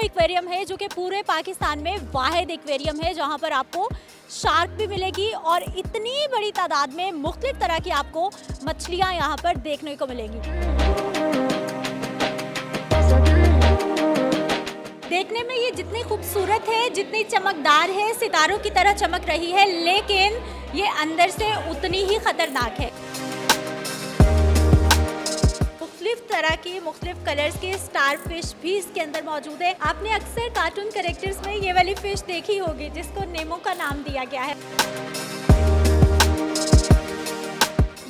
Aquarium है जो कि पूरे पाकिस्तान में वाहिद एक्वेरियम है जहां पर आपको शार्क भी मिलेगी और इतनी बड़ी तादाद में मुख्तलिफ तरह की आपको मछलियां यहां पर देखने को मिलेंगी। देखने में ये जितनी खूबसूरत है, जितनी चमकदार है, सितारों की तरह चमक रही है, लेकिन ये अंदर से उतनी ही खतरनाक है। मुख्तलिफ तरह की मुख्तलिफ कलर्स के स्टार फिश भी इसके अंदर मौजूद है। आपने अक्सर कार्टून कैरेक्टर्स में ये वाली फिश देखी होगी जिसको नेमो का नाम दिया गया है।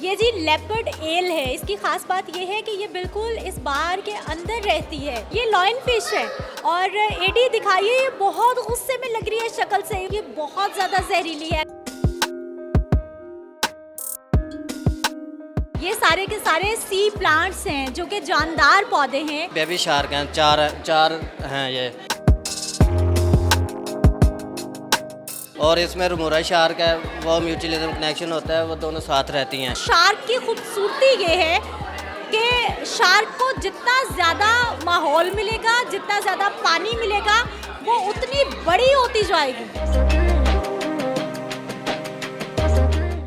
ये जी लेपर्ड एल है। इसकी खास बात ये है कि ये बिल्कुल इस बार के अंदर रहती है। ये लॉइन फिश है और एडी दिखाइए, ये बहुत गुस्से में लग रही है शक्ल से। ये बहुत ज्यादा जहरीली है। ये सारे के सारे सी प्लांट्स हैं जो कि जानदार पौधे हैं। बेबी शार्क हैं, चार हैं ये। और इसमें रमूरा शार्क है, वो म्यूचुअलिज्म कनेक्शन होता है, वो दोनों साथ रहती हैं। शार्क की खूबसूरती ये है कि शार्क को जितना ज़्यादा माहौल मिलेगा, जितना ज़्यादा पानी मिलेगा, वो उतनी बड़ी होती जाएगी।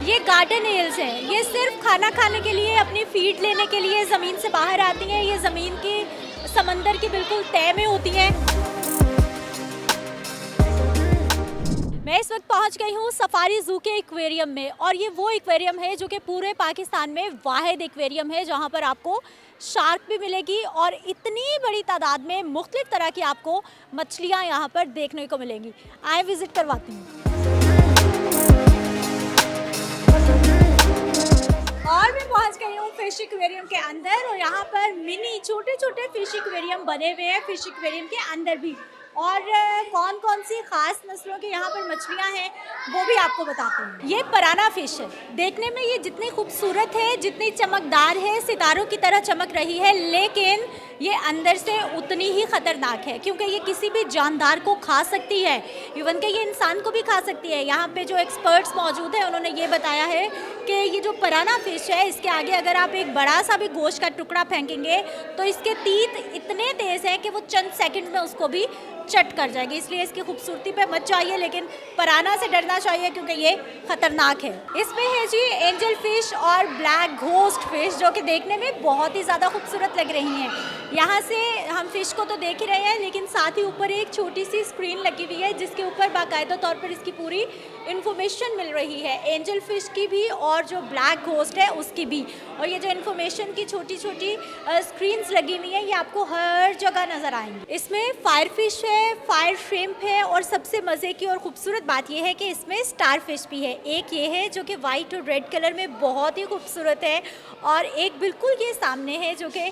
ये गार्डन एल्स हैं। ये सिर्फ खाना खाने के लिए, अपनी फीड लेने के लिए ज़मीन से बाहर आती हैं। ये ज़मीन की समंदर की बिल्कुल तह में होती हैं। मैं इस वक्त पहुंच गई हूँ सफारी जू के एक्वेरियम में और ये वो एक्वेरियम है जो कि पूरे पाकिस्तान में वाहिद एक्वेरियम है जहाँ पर आपको शार्क भी मिलेगी और इतनी बड़ी तादाद में मुख्तलिफ तरह की आपको मछलियाँ यहाँ पर देखने को मिलेंगी। आए विजिट करवाती हूँ। और मैं पहुंच गई हूँ फिश एक्वेरियम के अंदर और यहाँ पर मिनी छोटे छोटे फिश एक्वेरियम बने हुए हैं फिश एक्वेरियम के अंदर भी। और कौन कौन सी खास नस्लों की यहाँ पर मछलियाँ हैं वो भी आपको बताते हैं। ये पराना फिश है। देखने में ये जितनी खूबसूरत है, जितनी चमकदार है, सितारों की तरह चमक रही है, लेकिन ये अंदर से उतनी ही खतरनाक है क्योंकि ये किसी भी जानदार को खा सकती है। इवन कि ये इंसान को भी खा सकती है। यहाँ पे जो एक्सपर्ट्स मौजूद हैं उन्होंने ये बताया है कि ये जो पराना फिश है, इसके आगे अगर आप एक बड़ा सा भी गोश्त का टुकड़ा फेंकेंगे तो इसके तीत इतने तेज़ हैं कि वो चंद सेकंड में उसको भी चट कर जाएगी। इसलिए इसकी खूबसूरती पे मत चाहिए, लेकिन पराना से डरना चाहिए क्योंकि ये खतरनाक है। इसमें है जी एंजल फिश और ब्लैक घोस्ट फिश जो कि देखने में बहुत ही ज़्यादा खूबसूरत लग रही हैं। यहाँ से हम फिश को तो देख ही रहे हैं, लेकिन साथ ही ऊपर एक छोटी सी स्क्रीन लगी हुई है जिसके ऊपर बाकायदा तौर पर इसकी पूरी इन्फॉर्मेशन मिल रही है, एंजल फिश की भी और जो ब्लैक घोस्ट है उसकी भी। और ये जो इन्फॉर्मेशन की छोटी छोटी स्क्रीन्स लगी हुई हैं ये आपको हर जगह नज़र आएंगी। इसमें फायर फिश है, फायर श्रिम्प है और सबसे मज़े की और ख़ूबसूरत बात यह है कि इसमें स्टार फिश भी है। एक ये है जो कि वाइट और रेड कलर में बहुत ही खूबसूरत है और एक बिल्कुल ये सामने है जो कि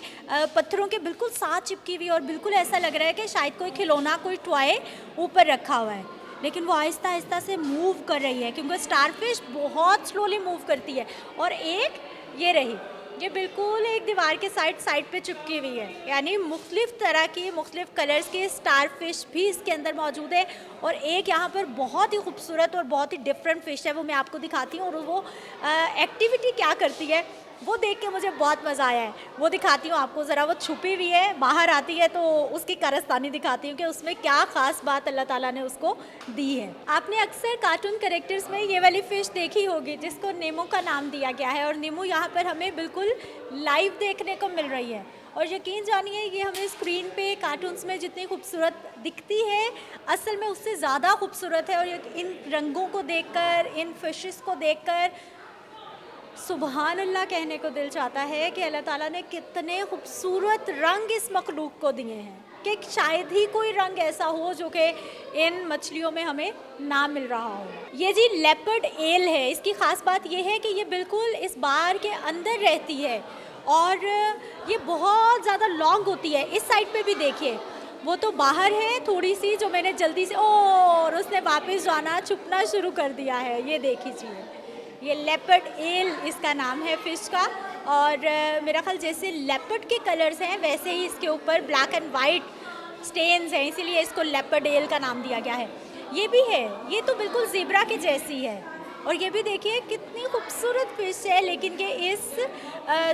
पत्थरों के बिल्कुल साथ चिपकी हुई और बिल्कुल ऐसा लग रहा है कि शायद कोई खिलौना, कोई टॉय ऊपर रखा हुआ है, लेकिन वो आहिस्ता आहिस्ता से मूव कर रही है क्योंकि स्टार फिश बहुत स्लोली मूव करती है। और एक ये रही, ये बिल्कुल एक दीवार के साइड पे चिपकी हुई है। यानी मुख्तलिफ तरह की मुख्तलिफ कलर्स के स्टार फिश भी इसके अंदर मौजूद है। और एक यहाँ पर बहुत ही खूबसूरत और बहुत ही डिफरेंट फिश है, वो मैं आपको दिखाती हूँ और वो एक्टिविटी क्या करती है वो देख के मुझे बहुत मज़ा आया है। वो दिखाती हूँ आपको ज़रा। वो छुपी हुई है, बाहर आती है तो उसकी कारस्तानी दिखाती हूँ कि उसमें क्या ख़ास बात अल्लाह ताला ने उसको दी है। आपने अक्सर कार्टून कैरेक्टर्स में ये वाली फ़िश देखी होगी जिसको नेमो का नाम दिया गया है और नेमो यहाँ पर हमें बिल्कुल लाइव देखने को मिल रही है। और यकीन जानिए ये हमें स्क्रीन पे कार्टून्स में जितनी खूबसूरत दिखती है असल में उससे ज़्यादा खूबसूरत है। और इन रंगों को देखकर, इन फिशेस को देखकर सुबहान अल्लाह कहने को दिल चाहता है कि अल्लाह ताला ने कितने खूबसूरत रंग इस मखलूक को दिए हैं कि शायद ही कोई रंग ऐसा हो जो कि इन मछलियों में हमें ना मिल रहा हो। ये जी लेपर्ड एल है। इसकी ख़ास बात ये है कि ये बिल्कुल इस बार के अंदर रहती है और ये बहुत ज़्यादा लॉन्ग होती है। इस साइड पे भी देखिए, वो तो बाहर है थोड़ी सी, जो मैंने जल्दी से और उसने वापस जाना छुपना शुरू कर दिया है। ये देखिए, ये लेपर्ड एल इसका नाम है फ़िश का। और मेरा ख्याल जैसे लेपर्ड के कलर्स हैं वैसे ही इसके ऊपर ब्लैक एंड वाइट स्टेन्स हैं, इसीलिए इसको लेपर्ड एल का नाम दिया गया है। ये भी है, ये तो बिल्कुल ज़ेब्रा के जैसी है। और ये भी देखिए कितनी खूबसूरत फिश है, लेकिन ये इस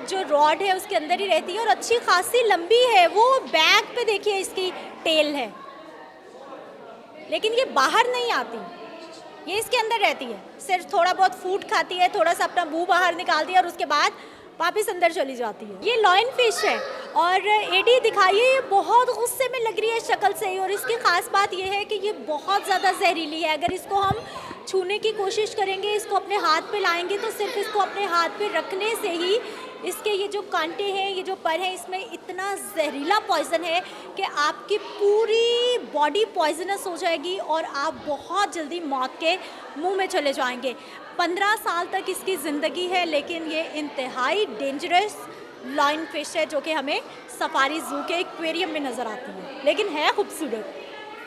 जो रॉड है उसके अंदर ही रहती है और अच्छी खासी लंबी है। वो बैक पे देखिए इसकी टेल है, लेकिन ये बाहर नहीं आती, ये इसके अंदर रहती है, सिर्फ थोड़ा बहुत फूड खाती है, थोड़ा सा अपना मुंह बाहर निकालती है और उसके बाद वापस अंदर चली जाती है। ये लॉयन फिश है और एडी दिखाइए, ये बहुत गुस्से में लग रही है शक्ल से ही, और इसकी ख़ास बात ये है कि ये बहुत ज़्यादा जहरीली है। अगर इसको हम छूने की कोशिश करेंगे, इसको अपने हाथ पे लाएंगे, तो सिर्फ इसको अपने हाथ पे रखने से ही इसके ये जो कांटे हैं, ये जो पर हैं, इसमें इतना जहरीला पॉइज़न है कि आपकी पूरी बॉडी पॉइजनस हो जाएगी और आप बहुत जल्दी मौत के मुंह में चले जाएंगे। 15 साल तक इसकी ज़िंदगी है, लेकिन ये इंतहाई डेंजरस लॉयन फिश है जो कि हमें सफारी ज़ू के एक्वेरियम में नज़र आती है, लेकिन है खूबसूरत,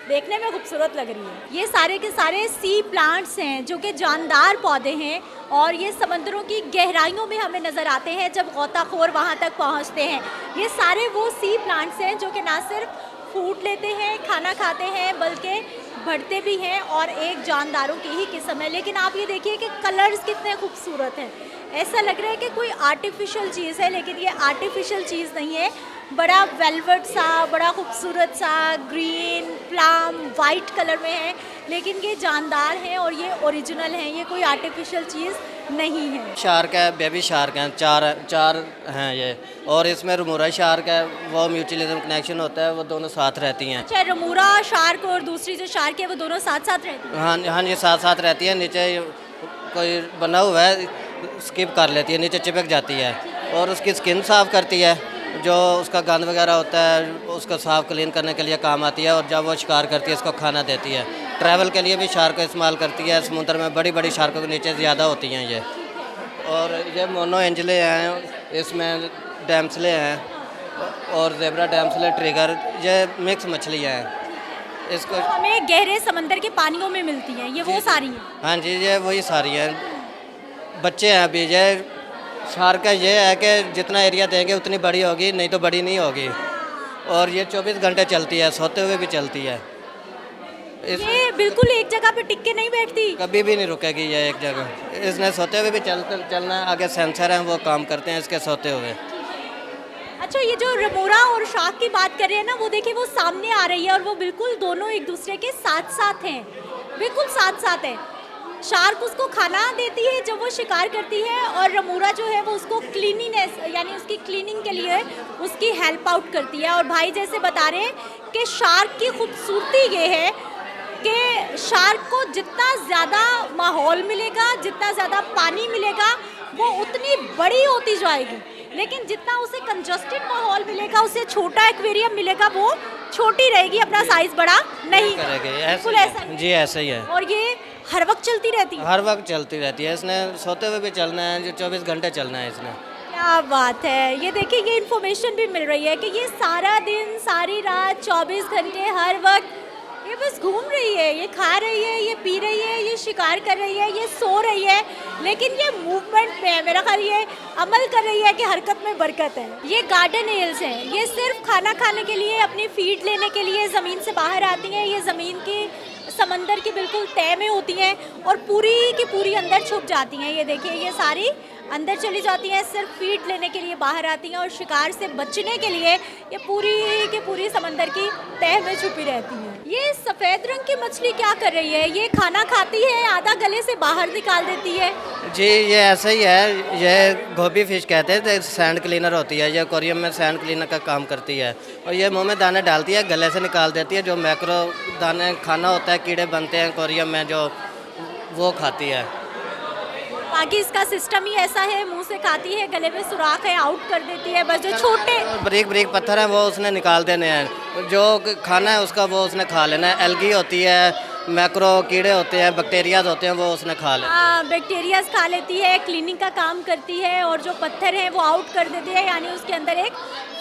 देखने में खूबसूरत लग रही है। ये सारे के सारे सी प्लांट्स हैं जो कि जानदार पौधे हैं और ये समंदरों की गहराइयों में हमें नज़र आते हैं जब गोताखोर वहाँ तक पहुँचते हैं। ये सारे वो सी प्लांट्स हैं जो कि ना सिर्फ फूड लेते हैं, खाना खाते हैं, बल्कि बढ़ते भी हैं और एक जानदारों की ही किस्म है। लेकिन आप ये देखिए कि कलर्स कितने खूबसूरत हैं, ऐसा लग रहा है कि कोई आर्टिफिशियल चीज़ है, लेकिन ये आर्टिफिशियल चीज़ नहीं है। बड़ा वेलवेट सा, बड़ा खूबसूरत सा ग्रीन, प्लम, वाइट कलर में है, लेकिन ये जानदार हैं और ये ओरिजिनल हैं, ये कोई आर्टिफिशियल चीज़ नहीं है। शार्क है, बेबी शार्क हैं, चार हैं ये, और इसमें रमूरा शार्क है, वो म्यूचुअलिज्म कनेक्शन होता है, वो दोनों साथ रहती हैं। अच्छा, रमूरा शार्क और दूसरी जो शार्क है वो दोनों साथ साथ रहती हैं? हाँ हाँ, ये साथ साथ रहती है। नीचे कोई बना हुआ है, स्किप कर लेती है, नीचे चिपक जाती है और उसकी स्किन साफ़ करती है, जो उसका गंद वगैरह होता है उसको साफ़ क्लीन करने के लिए काम आती है, और जब वो शिकार करती है इसको खाना देती है। ट्रैवल के लिए भी शार्क को इस्तेमाल करती है। समुद्र में बड़ी बड़ी शार्कों के नीचे ज़्यादा होती हैं ये। और ये मोनो एंजले हैं, इसमें डैम्सले हैं और जेब्रा डैम्सले, ट्रिगर, ये मिक्स मछलियाँ हैं। इसको हमें गहरे समंदर के पानियों में मिलती हैं, ये वो सारी हैं? हाँ जी, ये वही सारी हैं। बच्चे हैं अभी। ये शार्क का ये है कि जितना एरिया देंगे उतनी बड़ी होगी, नहीं तो बड़ी नहीं होगी। और ये 24 घंटे चलती है, सोते हुए भी चलती है। ये बिल्कुल एक जगह पे टिक के नहीं बैठती, कभी भी नहीं रुकेगी ये एक जगह। इसने सोते हुए भी चलना है। आगे सेंसर हैं, वो काम करते हैं इसके सोते हुए। अच्छा, ये जो रमूरा और शार्क की बात कर रहे हैं ना, वो देखिए वो सामने आ रही है और वो बिल्कुल दोनों एक दूसरे के साथ साथ हैं, बिल्कुल साथ साथ है। शार्क उसको खाना देती है जब वो शिकार करती है, और रमूरा जो है वो उसको क्लीनिनेस यानी उसकी क्लीनिंग के लिए उसकी हेल्प आउट करती है। और भाई जैसे बता रहे हैं कि शार्क की खूबसूरती ये है कि शार्क को जितना ज़्यादा माहौल मिलेगा, जितना ज़्यादा पानी मिलेगा, वो उतनी बड़ी होती जाएगी, लेकिन जितना उसे कंजस्टेड माहौल मिलेगा, उसे छोटा एक्वेरियम मिलेगा, वो छोटी रहेगी, अपना साइज बड़ा नहीं करेगी। बिल्कुल ऐसा ही। जी ऐसा ही है। और ये हर वक्त चलती रहती है? हर वक्त चलती रहती है। इसने सोते हुए भी चलना है, जो 24 घंटे चलना है इसने। क्या बात है। ये देखिए, ये इन्फॉर्मेशन भी मिल रही है कि ये सारा दिन, सारी रात, 24 घंटे, हर वक्त ये बस घूम रही है, ये खा रही है, ये पी रही है, ये शिकार कर रही है, ये सो रही है, लेकिन ये मूवमेंट में है। मेरा ख्याल ये अमल कर रही है कि हरकत में बरकत है। ये गार्डन एल्स हैं, ये सिर्फ खाना खाने के लिए, अपनी फीड लेने के लिए ज़मीन से बाहर आती हैं। ये ज़मीन की, समंदर की बिल्कुल तह में होती हैं और पूरी की पूरी अंदर छुप जाती हैं। ये देखिए, ये सारी अंदर चली जाती हैं, सिर्फ फीड लेने के लिए बाहर आती हैं और शिकार से बचने के लिए ये पूरी की पूरी समंदर की तह में छुपी रहती हैं। ये सफ़ेद रंग की मछली क्या कर रही है? ये खाना खाती है, आधा गले से बाहर निकाल देती है। जी, ये ऐसा ही है। ये गोभी फिश कहते हैं, सैंड क्लीनर होती है। ये एक्वेरियम में सैंड क्लीनर का काम करती है और ये मुंह में दाने डालती है, गले से निकाल देती है। जो मैक्रो दाने खाना होता है, कीड़े बनते हैं एक्वेरियम में, जो वो खाती है। बाकी इसका सिस्टम ही ऐसा है, मुंह से खाती है, गले में सुराख है, आउट कर देती है। बस जो छोटे बारीक बारीक पत्थर हैं वो उसने निकाल देने हैं, जो खाना है उसका वो उसने खा लेना है। एल्गी होती है, मैक्रो कीड़े होते हैं, बैक्टीरियाज होते हैं, वो उसने खा लेना। हाँ, बैक्टीरियाज खा लेती है, क्लीनिंग का काम करती है और जो पत्थर हैं वो आउट कर देती है, यानी उसके अंदर एक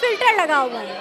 फ़िल्टर लगा हुआ है।